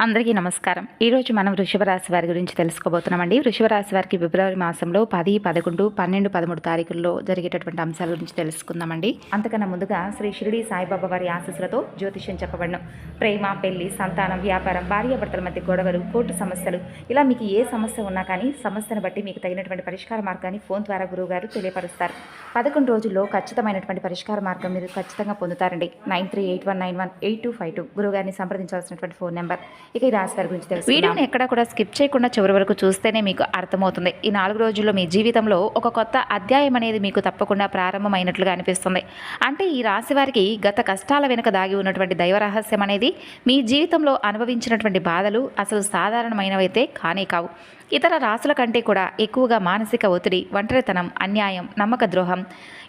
అందరికీ నమస్కారం. ఈరోజు మనం వృషభ రాశి వారి గురించి తెలుసుకోబోతున్నామండి. వృషభ రాశి వారికి ఫిబ్రవరి మాసంలో 10, 11, 12, 13 తారీఖుల్లో జరిగేటటువంటి అంశాల గురించి తెలుసుకుందామండి. అంతకన్నా ముందుగా శ్రీ షిరిడి సాయిబాబా వారి ఆశీస్సులతో జ్యోతిష్యం చెప్పబడను. ప్రేమ, పెళ్లి, సంతానం, వ్యాపారం, భార్యాభర్తల మధ్య గొడవలు, కోర్టు సమస్యలు, ఇలా మీకు ఏ సమస్య ఉన్నా కానీ సమస్యను బట్టి మీకు తగినటువంటి పరిష్కార మార్గాన్ని ఫోన్ ద్వారా గురువుగారు తెలియపరుస్తారు. 11 రోజుల్లో ఖచ్చితమైనటువంటి పరిష్కార మార్గం మీరు ఖచ్చితంగా పొందుతారండి. 9381918252 గురువుగారిని సంప్రదించాల్సినటువంటి ఫోన్ నెంబర్. ఇక ఈ రాశి వారి గురించి తెలుసు. వీడియోని ఎక్కడా కూడా స్కిప్ చేయకుండా చివరి వరకు చూస్తేనే మీకు అర్థమవుతుంది. ఈ 4 రోజుల్లో మీ జీవితంలో ఒక కొత్త అధ్యాయం అనేది మీకు తప్పకుండా ప్రారంభమైనట్లుగా అనిపిస్తుంది. అంటే ఈ రాశి వారికి గత కష్టాల వెనుక దాగి ఉన్నటువంటి దైవ రహస్యం అనేది మీ జీవితంలో అనుభవించినటువంటి బాధలు అసలు సాధారణమైనవైతే కానే కావు. ఇతర రాశుల కంటే కూడా ఎక్కువగా మానసిక ఒత్తిడి, ఒంటరితనం, అన్యాయం, నమ్మక ద్రోహం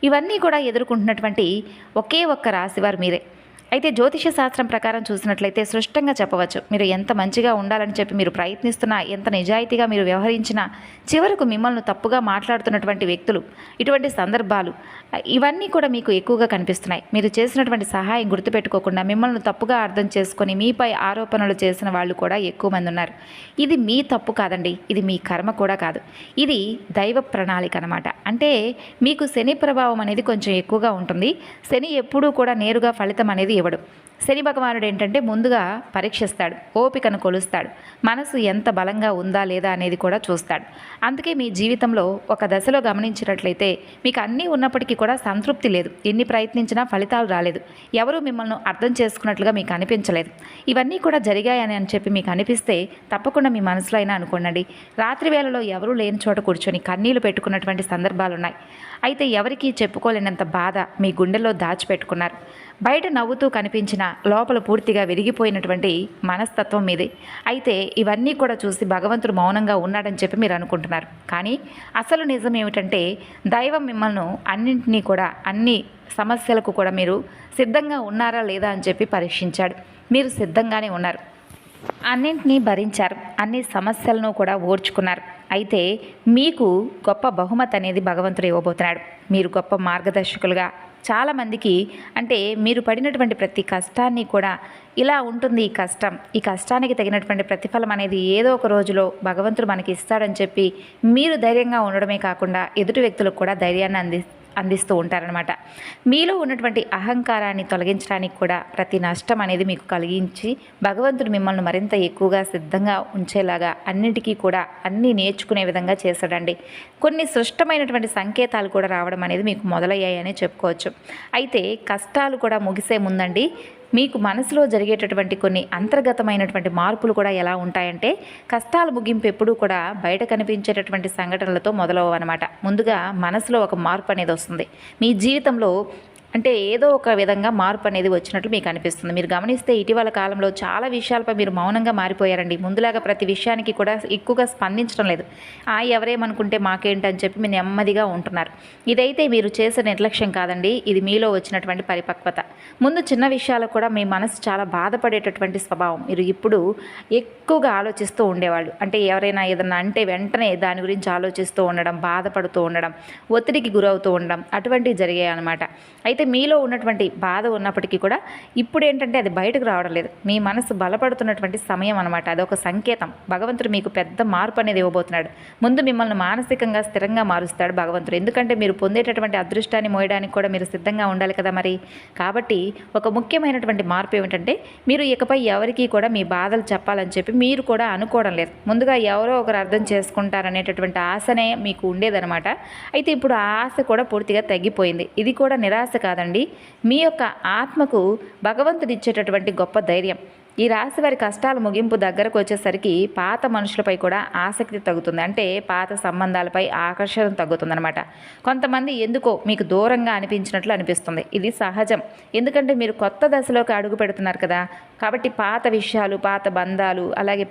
ఇవన్నీ కూడా ఎదుర్కొంటున్నటువంటి ఒకే ఒక్క రాశివారు మీరే. అయితే జ్యోతిష శాస్త్రం ప్రకారం చూసినట్లయితే స్పష్టంగా చెప్పవచ్చు, మీరు ఎంత మంచిగా ఉండాలని చెప్పి మీరు ప్రయత్నిస్తున్నా, ఎంత నిజాయితీగా మీరు వ్యవహరించినా చివరకు మిమ్మల్ని తప్పుగా మాట్లాడుతున్నటువంటి వ్యక్తులు, ఇటువంటి సందర్భాలు ఇవన్నీ కూడా మీకు ఎక్కువగా కనిపిస్తున్నాయి. మీరు చేసినటువంటి సహాయం గుర్తుపెట్టుకోకుండా మిమ్మల్ని తప్పుగా అర్థం చేసుకొని మీపై ఆరోపణలు చేసిన వాళ్ళు కూడా ఎక్కువ మంది ఉన్నారు. ఇది మీ తప్పు కాదండి, ఇది మీ కర్మ కూడా కాదు, ఇది దైవ ప్రణాళిక అనమాట. అంటే మీకు శని ప్రభావం అనేది కొంచెం ఎక్కువగా ఉంటుంది. శని ఎప్పుడూ కూడా నేరుగా ఫలితం అనేది ఇవ్వడు. శని భగవానుడు ఏంటంటే ముందుగా పరీక్షిస్తాడు, ఓపికను కొలుస్తాడు, మనసు ఎంత బలంగా ఉందా లేదా అనేది కూడా చూస్తాడు. అందుకే మీ జీవితంలో ఒక దశలో గమనించినట్లయితే మీకు అన్నీ ఉన్నప్పటికీ కూడా సంతృప్తి లేదు. ఎన్ని ప్రయత్నించినా ఫలితాలు రాలేదు. ఎవరు మిమ్మల్ని అర్థం చేసుకున్నట్లుగా మీకు అనిపించలేదు. ఇవన్నీ కూడా జరిగాయని అని చెప్పి మీకు అనిపిస్తే తప్పకుండా మీ మనసులో అయినా అనుకోండి, రాత్రి వేళలో ఎవరూ లేని చోట కూర్చొని కన్నీళ్లు పెట్టుకున్నటువంటి సందర్భాలు ఉన్నాయి. అయితే ఎవరికీ చెప్పుకోలేనంత బాధ మీ గుండెల్లో దాచిపెట్టుకున్నారు. బయట నవ్వుతూ కనిపించిన లోపల పూర్తిగా విరిగిపోయినటువంటి మనస్తత్వం మీదే. అయితే ఇవన్నీ కూడా చూసి భగవంతుడు మౌనంగా ఉన్నాడని చెప్పి మీరు అనుకుంటున్నారు. కానీ అసలు నిజం ఏమిటంటే దైవం మిమ్మల్ని అన్నింటినీ కూడా, అన్ని సమస్యలకు కూడా మీరు సిద్ధంగా ఉన్నారా లేదా అని చెప్పి పరీక్షించాడు. మీరు సిద్ధంగానే ఉన్నారు, అన్నింటినీ భరించారు, అన్ని సమస్యలను కూడా ఓర్చుకున్నారు. అయితే మీకు గొప్ప బహుమతి అనేది భగవంతుడు ఇవ్వబోతున్నాడు. మీరు గొప్ప మార్గదర్శకులుగా చాలామందికి, అంటే మీరు పడినటువంటి ప్రతి కష్టాన్ని కూడా ఇలా ఉంటుంది ఈ కష్టానికి తగినటువంటి ప్రతిఫలం అనేది ఏదో ఒక రోజులో భగవంతుడు మనకి ఇస్తాడని చెప్పి మీరు ధైర్యంగా ఉండడమే కాకుండా ఎదుటి వ్యక్తులకు కూడా ధైర్యాన్ని అందిస్తూ ఉంటారనమాట. మీలో ఉన్నటువంటి అహంకారాన్ని తొలగించడానికి కూడా ప్రతి నష్టం అనేది మీకు కలిగించి భగవంతుడు మిమ్మల్ని మరింత ఎక్కువగా సిద్ధంగా ఉంచేలాగా అన్నిటికీ కూడా అన్నీ నేర్చుకునే విధంగా చేశాడండి. కొన్ని సృష్టమైనటువంటి సంకేతాలు కూడా రావడం అనేది మీకు మొదలయ్యాయని చెప్పుకోవచ్చు. అయితే కష్టాలు కూడా ముగిసే ముందండి మీకు మనసులో జరిగేటటువంటి కొన్ని అంతర్గతమైనటువంటి మార్పులు కూడా ఎలా ఉంటాయంటే, కష్టాల ముగింపు ఎప్పుడూ కూడా బయట కనిపించేటటువంటి సంఘటనలతో మొదలవన్నమాట. ముందుగా మనసులో ఒక మార్పు అనేది వస్తుంది. మీ జీవితంలో అంటే ఏదో ఒక విధంగా మార్పు అనేది వచ్చినట్లు మీకు అనిపిస్తుంది. మీరు గమనిస్తే ఇటీవల కాలంలో చాలా విషయాలపై మీరు మౌనంగా మారిపోయారండి. ముందులాగా ప్రతి విషయానికి కూడా ఎక్కువగా స్పందించడం లేదు. ఎవరేమనుకుంటే మాకేంటని చెప్పి మీరు నెమ్మదిగా ఉంటున్నారు. ఇదైతే మీరు చేసే నిర్లక్ష్యం కాదండి, ఇది మీలో వచ్చినటువంటి పరిపక్వత. ముందు చిన్న విషయాలకు కూడా మీ మనసు చాలా బాధపడేటటువంటి స్వభావం. మీరు ఇప్పుడు ఎక్కువగా ఆలోచిస్తూ ఉండేవాళ్ళు. అంటే ఎవరైనా ఏదన్నా అంటే వెంటనే దాని గురించి ఆలోచిస్తూ ఉండడం, బాధపడుతూ ఉండడం, ఒత్తిడికి గురవుతూ ఉండడం అటువంటివి జరిగాయి అన్నమాట. అయితే మీలో ఉన్నటువంటి బాధ ఉన్నప్పటికీ కూడా ఇప్పుడు ఏంటంటే అది బయటకు రావడం లేదు. మీ మనసు బలపడుతున్నటువంటి సమయం అనమాట. అదొక సంకేతం. భగవంతుడు మీకు పెద్ద మార్పు అనేది ఇవ్వబోతున్నాడు. ముందు మిమ్మల్ని మానసికంగా స్థిరంగా మారుస్తాడు భగవంతుడు. ఎందుకంటే మీరు పొందేటటువంటి అదృష్టాన్ని మోయడానికి కూడా మీరు సిద్ధంగా ఉండాలి కదా మరి. కాబట్టి ఒక ముఖ్యమైనటువంటి మార్పు ఏమిటంటే, మీరు ఇకపై ఎవరికీ కూడా మీ బాధలు చెప్పాలని చెప్పి మీరు కూడా అనుకోవడం లేదు. ముందుగా ఎవరో ఒకరు అర్థం చేసుకుంటారనేటటువంటి ఆశనే మీకు ఉండేదనమాట. అయితే ఇప్పుడు ఆ ఆశ కూడా పూర్తిగా తగ్గిపోయింది. ఇది కూడా నిరాశ కాదండి, మీ యొక్క ఆత్మకు భగవంతుడు ఇచ్చేటటువంటి గొప్ప ధైర్యం. ఈ రాశి వారి కష్టాల ముగింపు దగ్గరకు వచ్చేసరికి పాత మనుషులపై కూడా ఆసక్తి తగ్గుతుంది. అంటే పాత సంబంధాలపై ఆకర్షణ తగ్గుతుందన్నమాట. కొంతమంది ఎందుకో మీకు దూరంగా అనిపించినట్లు అనిపిస్తుంది. ఇది సహజం, ఎందుకంటే మీరు కొత్త దశలోకి అడుగు పెడుతున్నారు కదా. కాబట్టి పాత విషయాలు, పాత బంధాలు, అలాగే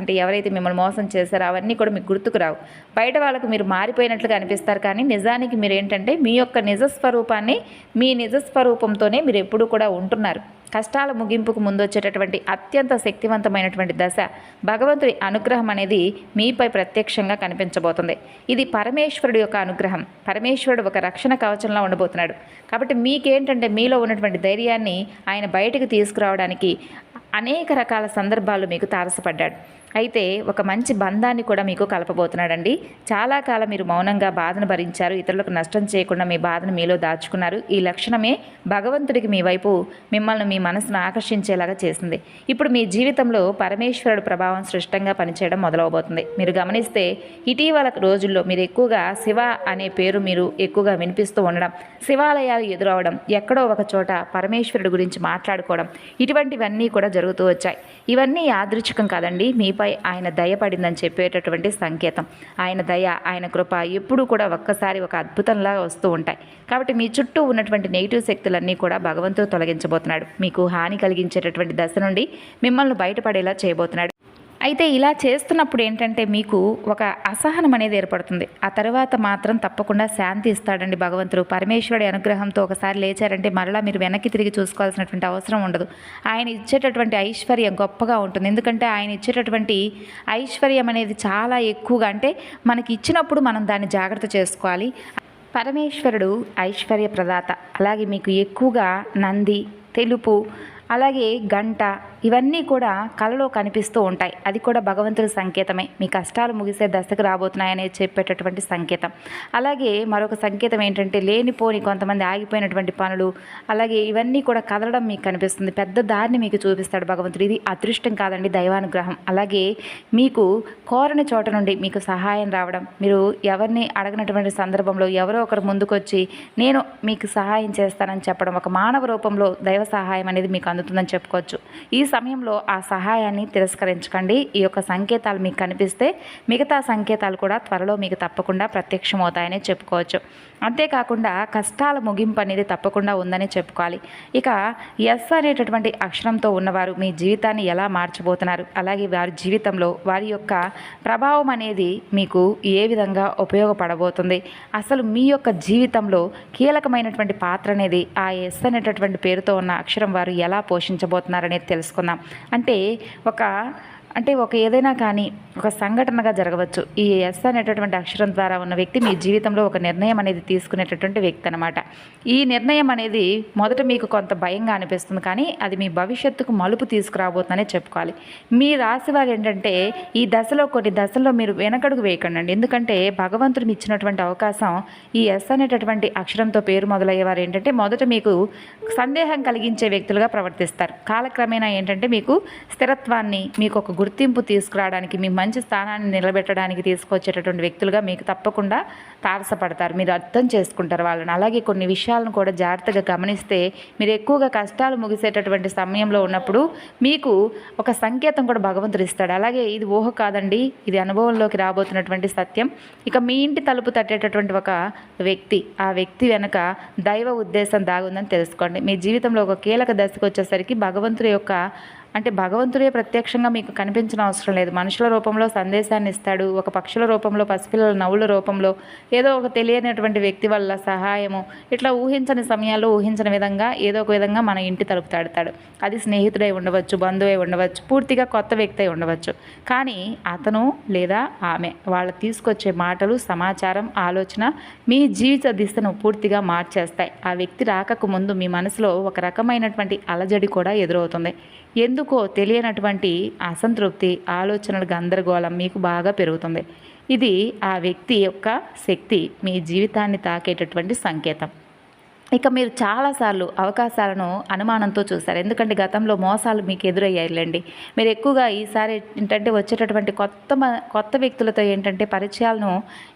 అంటే ఎవరైతే మిమ్మల్ని మోసం చేశారో అవన్నీ కూడా మీకు గుర్తుకు రావు. బయట వాళ్ళకు మీరు మారిపోయినట్లుగా అనిపిస్తారు, కానీ నిజానికి మీరు ఏంటంటే మీ యొక్క నిజస్వరూపాన్ని, మీ నిజస్వరూపంతోనే మీరు ఎప్పుడూ కూడా ఉంటున్నారు. కష్టాల ముగింపుకు ముందు వచ్చేటటువంటి అత్యంత శక్తివంతమైనటువంటి దశ భగవంతుడి అనుగ్రహం అనేది మీపై ప్రత్యక్షంగా కనిపించబోతుంది. ఇది పరమేశ్వరుడు యొక్క అనుగ్రహం. పరమేశ్వరుడు ఒక రక్షణ కవచంలా ఉండబోతున్నాడు. కాబట్టి మీకేంటంటే మీలో ఉన్నటువంటి ధైర్యాన్ని ఆయన బయటకు తీసుకురావడానికి అనేక రకాల సందర్భాలు మీకు తారసపడ్డాడు. అయితే ఒక మంచి బంధాన్ని కూడా మీకు కలపబోతున్నాడండి. చాలా కాలం మీరు మౌనంగా బాధను భరించారు, ఇతరులకు నష్టం చేయకుండా మీ బాధను మీలో దాచుకున్నారు. ఈ లక్షణమే భగవంతుడికి మీ వైపు మిమ్మల్ని మీ మనసును ఆకర్షించేలాగా చేసింది. ఇప్పుడు మీ జీవితంలో పరమేశ్వరుడు ప్రభావం సృష్టంగా పనిచేయడం మొదలవబోతుంది. మీరు గమనిస్తే ఇటీవల రోజుల్లో మీరు ఎక్కువగా శివ అనే పేరు మీరు ఎక్కువగా వినిపిస్తూ ఉండడం, శివాలయాలు ఎదురవడం, ఎక్కడో ఒక చోట పరమేశ్వరుడు గురించి మాట్లాడుకోవడం, ఇటువంటివన్నీ కూడా జరుగుతూ వచ్చాయి. ఇవన్నీ యాదృచ్ఛికం కాదండి, మీపై ఆయన దయ పడిందని చెప్పేటటువంటి సంకేతం. ఆయన దయ, ఆయన కృప ఎప్పుడూ కూడా ఒక్కసారి ఒక అద్భుతంలా వస్తూ ఉంటాయి. కాబట్టి మీ చుట్టూ ఉన్నటువంటి నెగిటివ్ శక్తులన్నీ కూడా భగవంతుడు తొలగించబోతున్నాడు. మీకు హాని కలిగించేటటువంటి దశ నుండి మిమ్మల్ని బయటపడేలా చేయబోతున్నాడు. అయితే ఇలా చేస్తున్నప్పుడు ఏంటంటే మీకు ఒక అసహనం అనేది ఏర్పడుతుంది. ఆ తర్వాత మాత్రం తప్పకుండా శాంతి ఇస్తాడండి భగవంతుడు. పరమేశ్వరుడి అనుగ్రహంతో ఒకసారి లేచారంటే మరలా మీరు వెనక్కి తిరిగి చూసుకోవాల్సినటువంటి అవసరం ఉండదు. ఆయన ఇచ్చేటటువంటి ఐశ్వర్యం గొప్పగా ఉంటుంది. ఎందుకంటే ఆయన ఇచ్చేటటువంటి ఐశ్వర్యం అనేది చాలా ఎక్కువగా, అంటే మనకి ఇచ్చినప్పుడు మనం దాన్ని జాగ్రత్త చేసుకోవాలి. పరమేశ్వరుడు ఐశ్వర్య ప్రదాత. అలాగే మీకు ఎక్కువగా నంది, తెలుపు, అలాగే గంట, ఇవన్నీ కూడా కలలో కనిపిస్తూ ఉంటాయి. అది కూడా భగవంతుడి సంకేతమే. మీ కష్టాలు ముగిసే దశకు రాబోతున్నాయని చెప్పేటటువంటి సంకేతం. అలాగే మరొక సంకేతం ఏంటంటే లేనిపోని కొంతమంది ఆగిపోయినటువంటి పనులు, అలాగే ఇవన్నీ కూడా కదలడం మీకు కనిపిస్తుంది. పెద్ద దారిని మీకు చూపిస్తాడు భగవంతుడు. ఇది అదృష్టం కాదండి, దైవానుగ్రహం. అలాగే మీకు కోరని చోట నుండి మీకు సహాయం రావడం, మీరు ఎవరిని అడగనటువంటి సందర్భంలో ఎవరో ఒకరు ముందుకొచ్చి నేను మీకు సహాయం చేస్తానని చెప్పడం, ఒక మానవ రూపంలో దైవ సహాయం అనేది మీకు అందుతుందని చెప్పుకోవచ్చు. ఈ సమయంలో ఆ సహాయాన్ని తిరస్కరించకండి. ఈ యొక్క సంకేతాలు మీకు కనిపిస్తే మిగతా సంకేతాలు కూడా త్వరలో మీకు తప్పకుండా ప్రత్యక్షమవుతాయని చెప్పుకోవచ్చు. అంతేకాకుండా కష్టాల ముగింపు అనేది తప్పకుండా ఉందని చెప్పుకోవాలి. ఇక ఎస్ అనేటటువంటి అక్షరంతో ఉన్నవారు మీ జీవితాన్ని ఎలా మార్చబోతున్నారు, అలాగే వారి జీవితంలో వారి యొక్క ప్రభావం అనేది మీకు ఏ విధంగా ఉపయోగపడబోతుంది, అసలు మీ యొక్క జీవితంలో కీలకమైనటువంటి పాత్ర అనేది ఆ ఎస్ అనేటటువంటి పేరుతో ఉన్న అక్షరం వారు ఎలా పోషించబోతున్నారనేది తెలుసుకుందాం. ఒక ఏదైనా కానీ ఒక సంఘటనగా జరగవచ్చు. ఈ ఎస్ అనేటటువంటి అక్షరం ద్వారా ఉన్న వ్యక్తి మీ జీవితంలో ఒక నిర్ణయం అనేది తీసుకునేటటువంటి వ్యక్తి అనమాట. ఈ నిర్ణయం అనేది మొదట మీకు కొంత భయంగా అనిపిస్తుంది, కానీ అది మీ భవిష్యత్తుకు మలుపు తీసుకురాబోతుందనే చెప్పుకోవాలి. మీ రాశి వారు ఏంటంటే ఈ దశలో కొన్ని దశల్లో మీరు వెనకడుగు వేయకండి. ఎందుకంటే భగవంతుడు ఇచ్చినటువంటి అవకాశం, ఈ ఎస్ అనేటటువంటి అక్షరంతో పేరు మొదలయ్యేవారు ఏంటంటే మొదట మీకు సందేహం కలిగించే వ్యక్తులుగా ప్రవర్తిస్తారు. కాలక్రమేణా ఏంటంటే మీకు స్థిరత్వాన్ని, మీకు ఒక గుర్తింపు తీసుకురావడానికి, మీ మంచి స్థానాన్ని నిలబెట్టడానికి తీసుకొచ్చేటటువంటి వ్యక్తులుగా మీకు తప్పకుండా తారసపడతారు. మీరు అర్థం చేసుకుంటారు వాళ్ళని. అలాగే కొన్ని విషయాలను కూడా జాగ్రత్తగా గమనిస్తే మీరు ఎక్కువగా కష్టాలు ముగిసేటటువంటి సమయంలో ఉన్నప్పుడు మీకు ఒక సంకేతం కూడా భగవంతుడు ఇస్తాడు. అలాగే ఇది ఊహ కాదండి, ఇది అనుభవంలోకి రాబోతున్నటువంటి సత్యం. ఇక మీ ఇంటి తలుపు తట్టేటటువంటి ఒక వ్యక్తి, ఆ వ్యక్తి వెనుక దైవ ఉద్దేశం దాగుందని తెలుసుకోండి. మీ జీవితంలో ఒక కీలక దశకు వచ్చేసరికి భగవంతుడే ప్రత్యక్షంగా మీకు కనిపించిన అవసరం లేదు. మనుషుల రూపంలో సందేశాన్ని ఇస్తాడు. ఒక పక్షుల రూపంలో, పసిపిల్లల నవ్వుల రూపంలో, ఏదో ఒక తెలియనటువంటి వ్యక్తి వల్ల సహాయము, ఇట్లా ఊహించని సమయాల్లో ఊహించని విధంగా ఏదో ఒక విధంగా మన ఇంటి తలుపు తడతాడు. అది స్నేహితుడై ఉండవచ్చు, బంధువై ఉండవచ్చు, పూర్తిగా కొత్త వ్యక్తి అయి ఉండవచ్చు. కానీ అతను లేదా ఆమె వాళ్ళు తీసుకొచ్చే మాటలు, సమాచారం, ఆలోచన మీ జీవిత దిశను పూర్తిగా మార్చేస్తాయి. ఆ వ్యక్తి రాకకు ముందు మీ మనసులో ఒక రకమైనటువంటి అలజడి కూడా ఎదురవుతుంది. ఎందుకో తెలియనటువంటి అసంతృప్తి, ఆలోచనల గందరగోళం మీకు బాగా పెరుగుతుంది. ఇది ఆ వ్యక్తి యొక్క శక్తి మీ జీవితాన్ని తాకేటటువంటి సంకేతం. ఇక మీరు చాలాసార్లు అవకాశాలను అనుమానంతో చూశారు. ఎందుకంటే గతంలో మోసాలు మీకు ఎదురయ్యాయిలేండి. మీరు ఎక్కువగా ఈసారి ఏంటంటే వచ్చేటటువంటి కొత్త వ్యక్తులతో ఏంటంటే పరిచయాలను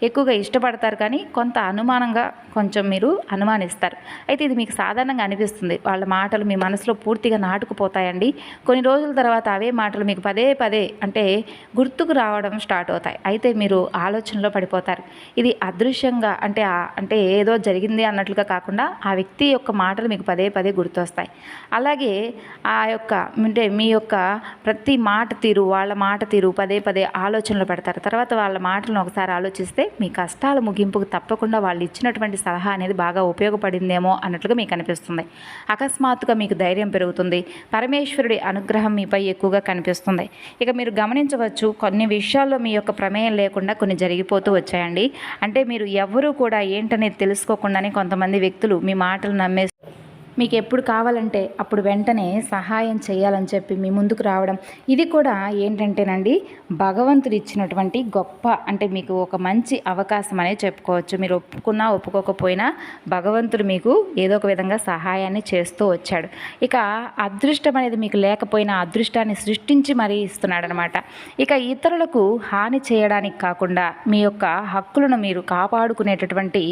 ఎక్కువగా ఇష్టపడతారు, కానీ కొంత అనుమానంగా కొంచెం మీరు అనుమానిస్తారు. అయితే ఇది మీకు సాధారణంగా అనిపిస్తుంది. వాళ్ళ మాటలు మీ మనసులో పూర్తిగా నాటుకుపోతాయండి. కొన్ని రోజుల తర్వాత అవే మాటలు మీకు పదే పదే గుర్తుకు రావడం స్టార్ట్ అవుతాయి. అయితే మీరు ఆలోచనలో పడిపోతారు. ఇది అదృశ్యంగా అంటే ఏదో జరిగింది అన్నట్లుగా కాకుండా ఆ వ్యక్తి యొక్క మాటలు మీకు పదే పదే గుర్తొస్తాయి. అలాగే మీ యొక్క ప్రతి మాట తీరు, వాళ్ళ మాట తీరు పదే పదే ఆలోచనలు పెడతారు. తర్వాత వాళ్ళ మాటలను ఒకసారి ఆలోచిస్తే మీ కష్టాల ముగింపుకు తప్పకుండా వాళ్ళు ఇచ్చినటువంటి సలహా అనేది బాగా ఉపయోగపడిందేమో అన్నట్లుగా మీకు అనిపిస్తుంది. అకస్మాత్తుగా మీకు ధైర్యం పెరుగుతుంది. పరమేశ్వరుడి అనుగ్రహం మీపై ఎక్కువగా కనిపిస్తుంది. ఇక మీరు గమనించవచ్చు, కొన్ని విషయాల్లో మీ యొక్క ప్రమేయం లేకుండా కొన్ని జరిగిపోతూ వచ్చాయండి. అంటే మీరు ఎవరూ కూడా ఏంటనేది తెలుసుకోకుండానే కొంతమంది వ్యక్తులు మీ మాటలు నమ్మే మీకు ఎప్పుడు కావాలంటే అప్పుడు వెంటనే సహాయం చేయాలని చెప్పి మీ ముందుకు రావడం, ఇది కూడా ఏంటంటేనండి భగవంతుడు ఇచ్చినటువంటి గొప్ప, అంటే మీకు ఒక మంచి అవకాశం అనే చెప్పుకోవచ్చు. మీరు ఒప్పుకున్నా ఒప్పుకోకపోయినా భగవంతుడు మీకు ఏదో ఒక విధంగా సహాయాన్ని చేస్తూ వచ్చాడు. ఇక అదృష్టం అనేది మీకు లేకపోయినా అదృష్టాన్ని సృష్టించి మరీ ఇస్తున్నాడు అనమాట. ఇక ఇతరులకు హాని చేయడానికి కాకుండా మీ యొక్క హక్కులను మీరు కాపాడుకునేటటువంటి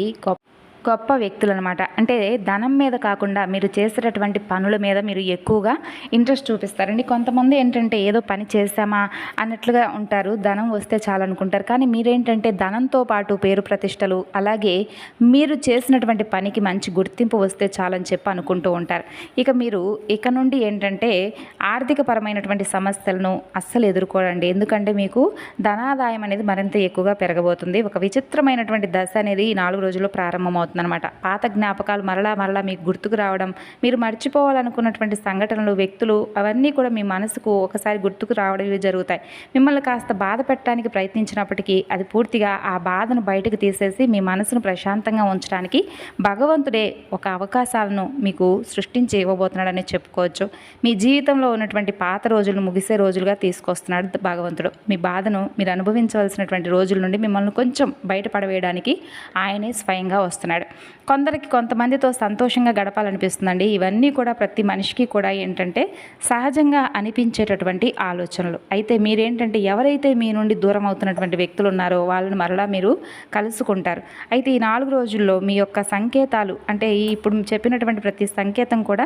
గొప్ప వ్యక్తులు అనమాట. అంటే ధనం మీద కాకుండా మీరు చేసేటటువంటి పనుల మీద మీరు ఎక్కువగా ఇంట్రెస్ట్ చూపిస్తారండి. కొంతమంది ఏంటంటే ఏదో పని చేశామా అన్నట్లుగా ఉంటారు, ధనం వస్తే చాలనుకుంటారు. కానీ మీరేంటంటే ధనంతో పాటు పేరు ప్రతిష్టలు, అలాగే మీరు చేసినటువంటి పనికి మంచి గుర్తింపు వస్తే చాలని చెప్పి అనుకుంటూ ఉంటారు. ఇక మీరు ఇక నుండి ఏంటంటే ఆర్థిక పరమైనటువంటి సమస్యలను అస్సలు ఎదుర్కోరండి. ఎందుకంటే మీకు ధనాదాయం అనేది మరింత ఎక్కువగా పెరగబోతుంది. ఒక విచిత్రమైనటువంటి దశ అనేది ఈ 4 రోజుల్లో ప్రారంభమవుతుంది అనమాట. పాత జ్ఞాపకాలు మరలా మీకు గుర్తుకు రావడం, మీరు మర్చిపోవాలనుకున్నటువంటి సంఘటనలు, వ్యక్తులు అవన్నీ కూడా మీ మనసుకు ఒకసారి గుర్తుకు రావడం ఇవి జరుగుతాయి. మిమ్మల్ని కాస్త బాధ పెట్టడానికి ప్రయత్నించినప్పటికీ అది పూర్తిగా ఆ బాధను బయటకు తీసేసి మీ మనసును ప్రశాంతంగా ఉంచడానికి భగవంతుడే ఒక అవకాశాలను మీకు సృష్టించి ఇవ్వబోతున్నాడని చెప్పుకోవచ్చు. మీ జీవితంలో ఉన్నటువంటి పాత రోజులను ముగిసే రోజులుగా తీసుకొస్తున్నాడు భగవంతుడు. మీ బాధను మీరు అనుభవించవలసినటువంటి రోజుల నుండి మిమ్మల్ని కొంచెం బయటపడవేయడానికి ఆయనే స్వయంగా వస్తున్నాడు. కొంతమందితో సంతోషంగా గడపాలనిపిస్తుందండి. ఇవన్నీ కూడా ప్రతి మనిషికి కూడా ఏంటంటే సహజంగా అనిపించేటటువంటి ఆలోచనలు. అయితే మీరేంటంటే ఎవరైతే మీ నుండి దూరం అవుతున్నటువంటి వ్యక్తులు ఉన్నారో వాళ్ళని మరలా మీరు కలుసుకుంటారు. అయితే ఈ 4 రోజుల్లో మీ యొక్క సంకేతాలు, అంటే ఇప్పుడు చెప్పినటువంటి ప్రతి సంకేతం కూడా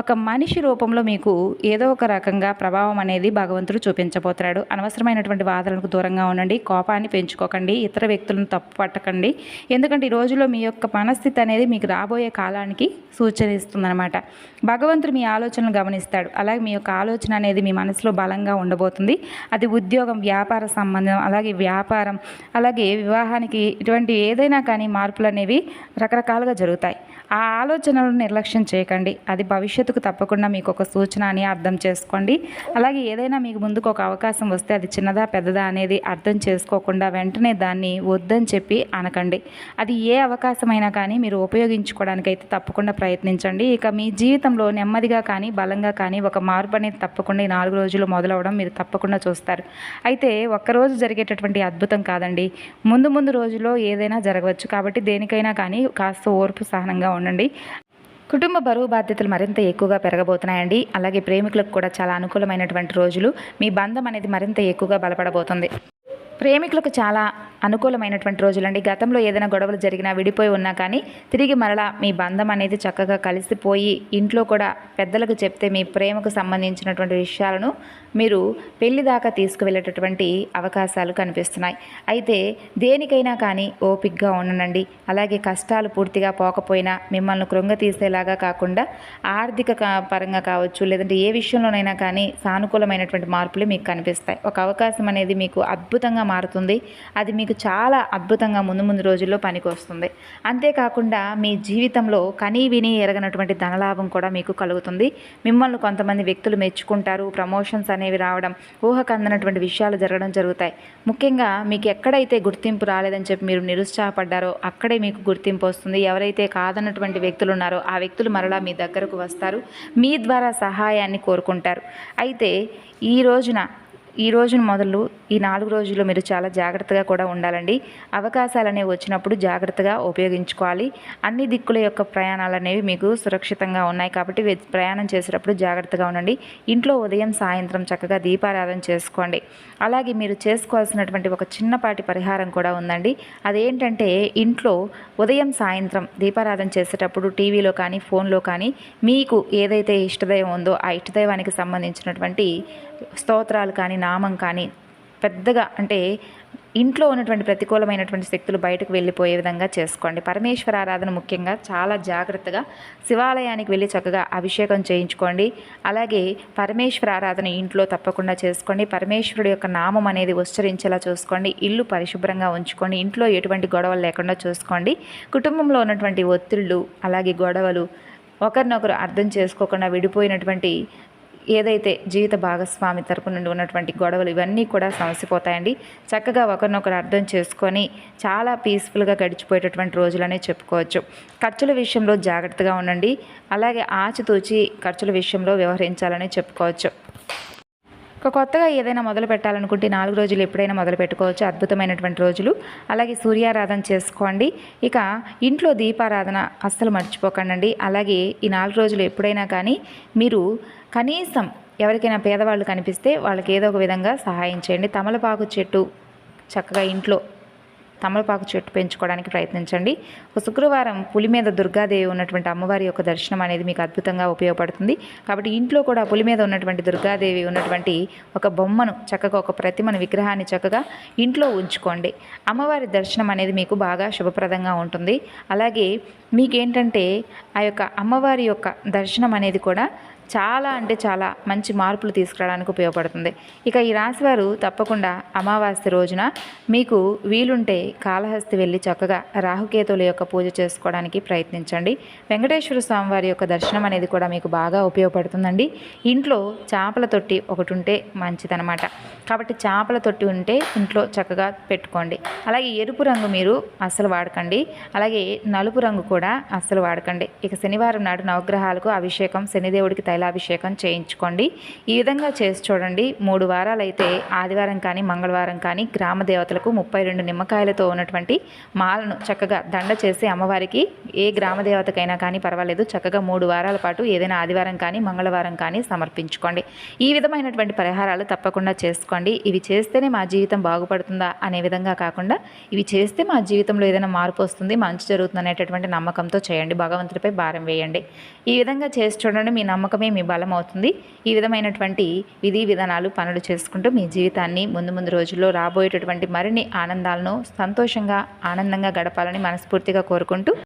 ఒక మనిషి రూపంలో మీకు ఏదో ఒక రకంగా ప్రభావం అనేది భగవంతుడు చూపించబోతున్నాడు. అనవసరమైనటువంటి వాదనలకు దూరంగా ఉండండి, కోపాన్ని పెంచుకోకండి, ఇతర వ్యక్తులను తప్పు పట్టకండి. ఎందుకంటే ఈ రోజులో మీ యొక్క మనస్థితి అనేది మీకు రాబోయే కాలానికి సూచన ఇస్తుందన్నమాట. భగవంతుడు మీ ఆలోచనలు గమనిస్తాడు. అలాగే మీ యొక్క ఆలోచన అనేది మీ మనసులో బలంగా ఉండబోతుంది. అది ఉద్యోగం, వ్యాపార సంబంధం, అలాగే వ్యాపారం, అలాగే వివాహానికి ఇటువంటి ఏదైనా కానీ మార్పులు అనేవి రకరకాలుగా జరుగుతాయి. ఆ ఆలోచనలను నిర్లక్ష్యం చేయకండి. అది భవిష్యత్తుకు తప్పకుండా మీకు ఒక సూచన అని అర్థం చేసుకోండి. అలాగే ఏదైనా మీకు ముందుకు ఒక అవకాశం వస్తే అది చిన్నదా పెద్దదా అనేది అర్థం చేసుకోకుండా వెంటనే దాన్ని వద్దని చెప్పి అనకండి. అది ఏ అవకాశమైనా కానీ మీరు ఉపయోగించుకోవడానికి అయితే తప్పకుండా ప్రయత్నించండి. ఇక మీ జీవితంలో నెమ్మదిగా కానీ బలంగా కానీ ఒక మార్పు అనేది తప్పకుండా ఈ 4 రోజులు మొదలవడం మీరు తప్పకుండా చూస్తారు. అయితే ఒక్కరోజు జరిగేటటువంటి అద్భుతం కాదండి, ముందు రోజుల్లో ఏదైనా జరగవచ్చు. కాబట్టి దేనికైనా కానీ కాస్త ఓర్పు సహనంగా ఉండండి. కుటుంబ బరువు బాధ్యతలు మరింత ఎక్కువగా పెరగబోతున్నాయండి. అలాగే ప్రేమికులకు కూడా చాలా అనుకూలమైనటువంటి రోజులు. మీ బంధం అనేది మరింత ఎక్కువగా బలపడబోతుంది. ప్రేమికులకు చాలా అనుకూలమైనటువంటి రోజులండి. గతంలో ఏదైనా గొడవలు జరిగినా, విడిపోయి ఉన్నా కానీ తిరిగి మరలా మీ బంధం అనేది చక్కగా కలిసిపోయి ఇంట్లో కూడా పెద్దలకు చెప్తే మీ ప్రేమకు సంబంధించినటువంటి విషయాలను మీరు పెళ్లి దాకా తీసుకువెళ్ళేటటువంటి అవకాశాలు కనిపిస్తున్నాయి. అయితే దేనికైనా కానీ ఓపికగా ఉండనండి. అలాగే కష్టాలు పూర్తిగా పోకపోయినా మిమ్మల్ని కృంగతీసేలాగా కాకుండా ఆర్థిక పరంగా కావచ్చు, లేదంటే ఏ విషయంలోనైనా కానీ సానుకూలమైనటువంటి మార్పులు మీకు కనిపిస్తాయి. ఒక అవకాశం అనేది మీకు అద్భుతంగా మారుతుంది. అది మీకు చాలా అద్భుతంగా ముందు రోజుల్లో పనికి వస్తుంది. అంతేకాకుండా మీ జీవితంలో కనీ విని ఎరగనటువంటి ధనలాభం కూడా మీకు కలుగుతుంది. మిమ్మల్ని కొంతమంది వ్యక్తులు మెచ్చుకుంటారు. ప్రమోషన్స్ అనేవి రావడం, ఊహకు అందనటువంటి విషయాలు జరగడం జరుగుతాయి. ముఖ్యంగా మీకు ఎక్కడైతే గుర్తింపు రాలేదని చెప్పి మీరు నిరుత్సాహపడ్డారో అక్కడే మీకు గుర్తింపు వస్తుంది. ఎవరైతే కాదన్నటువంటి వ్యక్తులు ఉన్నారో ఆ వ్యక్తులు మరలా మీ దగ్గరకు వస్తారు, మీ ద్వారా సహాయాన్ని కోరుకుంటారు. అయితే ఈ రోజును మొదలు ఈ 4 రోజులు మీరు చాలా జాగ్రత్తగా కూడా ఉండాలండి. అవకాశాలు అనేవి వచ్చినప్పుడు జాగ్రత్తగా ఉపయోగించుకోవాలి. అన్ని దిక్కుల యొక్క ప్రయాణాలు అనేవి మీకు సురక్షితంగా ఉన్నాయి కాబట్టి ప్రయాణం చేసేటప్పుడు జాగ్రత్తగా ఉండండి. ఇంట్లో ఉదయం సాయంత్రం చక్కగా దీపారాధన చేసుకోండి. అలాగే మీరు చేసుకోవాల్సినటువంటి ఒక చిన్నపాటి పరిహారం కూడా ఉందండి. అదేంటంటే ఇంట్లో ఉదయం సాయంత్రం దీపారాధన చేసేటప్పుడు టీవీలో కానీ ఫోన్లో కానీ మీకు ఏదైతే ఇష్టదైవం ఉందో ఆ ఇష్టదైవానికి సంబంధించినటువంటి స్తోత్రాలు కానీ నామం కానీ పెద్దగా, అంటే ఇంట్లో ఉన్నటువంటి ప్రతికూలమైనటువంటి శక్తులు బయటకు వెళ్ళిపోయే విధంగా చేసుకోండి. పరమేశ్వర ఆరాధన ముఖ్యంగా చాలా జాగ్రత్తగా శివాలయానికి వెళ్ళి చక్కగా అభిషేకం చేయించుకోండి. అలాగే పరమేశ్వర ఆరాధన ఇంట్లో తప్పకుండా చేసుకోండి. పరమేశ్వరుడు యొక్క నామం అనేది ఉచ్చరించేలా చూసుకోండి. ఇల్లు పరిశుభ్రంగా ఉంచుకోండి. ఇంట్లో ఎటువంటి గొడవలు లేకుండా చూసుకోండి. కుటుంబంలో ఉన్నటువంటి ఒత్తిళ్ళు, అలాగే గొడవలు, ఒకరినొకరు అర్థం చేసుకోకుండా విడిపోయినటువంటి ఏదైతే జీవిత భాగస్వామి తరపు నుండి ఉన్నటువంటి గొడవలు ఇవన్నీ కూడా సమసిపోతాయండి. చక్కగా ఒకరినొకరు అర్థం చేసుకొని చాలా పీస్ఫుల్గా గడిచిపోయేటటువంటి రోజులనే చెప్పుకోవచ్చు. ఖర్చుల విషయంలో జాగ్రత్తగా ఉండండి. అలాగే ఆచితూచి ఖర్చుల విషయంలో వ్యవహరించాలని చెప్పుకోవచ్చు. కొత్తగా ఏదైనా మొదలు పెట్టాలనుకుంటే 4 రోజులు ఎప్పుడైనా మొదలు పెట్టుకోవచ్చు. అద్భుతమైనటువంటి రోజులు. అలాగే సూర్యారాధన చేసుకోండి. ఇక ఇంట్లో దీపారాధన అస్సలు మర్చిపోకండి. అలాగే ఈ 4 రోజులు ఎప్పుడైనా కానీ మీరు కనీసం ఎవరికైనా పేదవాళ్ళు కనిపిస్తే వాళ్ళకి ఏదో ఒక విధంగా సహాయం చేయండి. తమలపాకు చెట్టు చక్కగా ఇంట్లో తమలపాకు చెట్టు పెంచుకోవడానికి ప్రయత్నించండి. ఒక శుక్రవారం పులి మీద దుర్గాదేవి ఉన్నటువంటి అమ్మవారి యొక్క దర్శనం అనేది మీకు అద్భుతంగా ఉపయోగపడుతుంది. కాబట్టి ఇంట్లో కూడా పులి మీద ఉన్నటువంటి దుర్గాదేవి ఉన్నటువంటి ఒక బొమ్మను చక్కగా ఒక ప్రతిమను విగ్రహాన్ని చక్కగా ఇంట్లో ఉంచుకోండి. అమ్మవారి దర్శనం అనేది మీకు బాగా శుభప్రదంగా ఉంటుంది. అలాగే మీకేంటంటే ఆ యొక్క అమ్మవారి యొక్క దర్శనం అనేది కూడా చాలా అంటే చాలా మంచి మార్పులు తీసుకురావడానికి ఉపయోగపడుతుంది. ఇక ఈ రాశివారు తప్పకుండా అమావాస్య రోజున మీకు వీలుంటే కాళహస్తి వెళ్ళి చక్కగా రాహుకేతువుల యొక్క పూజ చేసుకోవడానికి ప్రయత్నించండి. వెంకటేశ్వర స్వామి వారి యొక్క దర్శనం అనేది కూడా మీకు బాగా ఉపయోగపడుతుందండి. ఇంట్లో చేపల తొట్టి ఒకటి ఉంటే మంచిదనమాట. కాబట్టి చేపల తొట్టి ఉంటే ఇంట్లో చక్కగా పెట్టుకోండి. అలాగే ఎరుపు రంగు మీరు అస్సలు వాడకండి. అలాగే నలుపు రంగు కూడా అస్సలు వాడకండి. ఇక శనివారం నాడు నవగ్రహాలకు అభిషేకం, శనిదేవుడికి తైలాభిషేకం చేయించుకోండి. ఈ విధంగా చేసి చూడండి. 3 వారాలు అయితే ఆదివారం కానీ మంగళవారం కానీ గ్రామ దేవతలకు 32 నిమ్మకాయలతో ఉన్నటువంటి మాలను చక్కగా దండ చేసి అమ్మవారికి ఏ గ్రామ దేవతకైనా కానీ పర్వాలేదు చక్కగా 3 వారాల పాటు ఏదైనా ఆదివారం కానీ మంగళవారం కానీ సమర్పించుకోండి. ఈ విధమైనటువంటి పరిహారాలు తప్పకుండా చేసుకోండి. ఇవి చేస్తేనే మా జీవితం బాగుపడుతుందా అనే విధంగా కాకుండా ఇవి చేస్తే మా జీవితంలో ఏదైనా మార్పు వస్తుంది, మంచి జరుగుతుంది అనేటటువంటి నమ్మకంతో చేయండి. భగవంతుడిపై భారం వేయండి. ఈ విధంగా చేసి చూడండి. మీ నమ్మకమే మీ బలం అవుతుంది. ఈ విధమైనటువంటి విధి విధానాలు పనులు చేసుకుంటూ మీ జీవితాన్ని ముందు రోజుల్లో రాబోయేటటువంటి మరిన్ని ఆనందాలను సంతోషంగా ఆనందంగా గడపాలని మనస్ఫూర్తిగా కోరుకుంటూ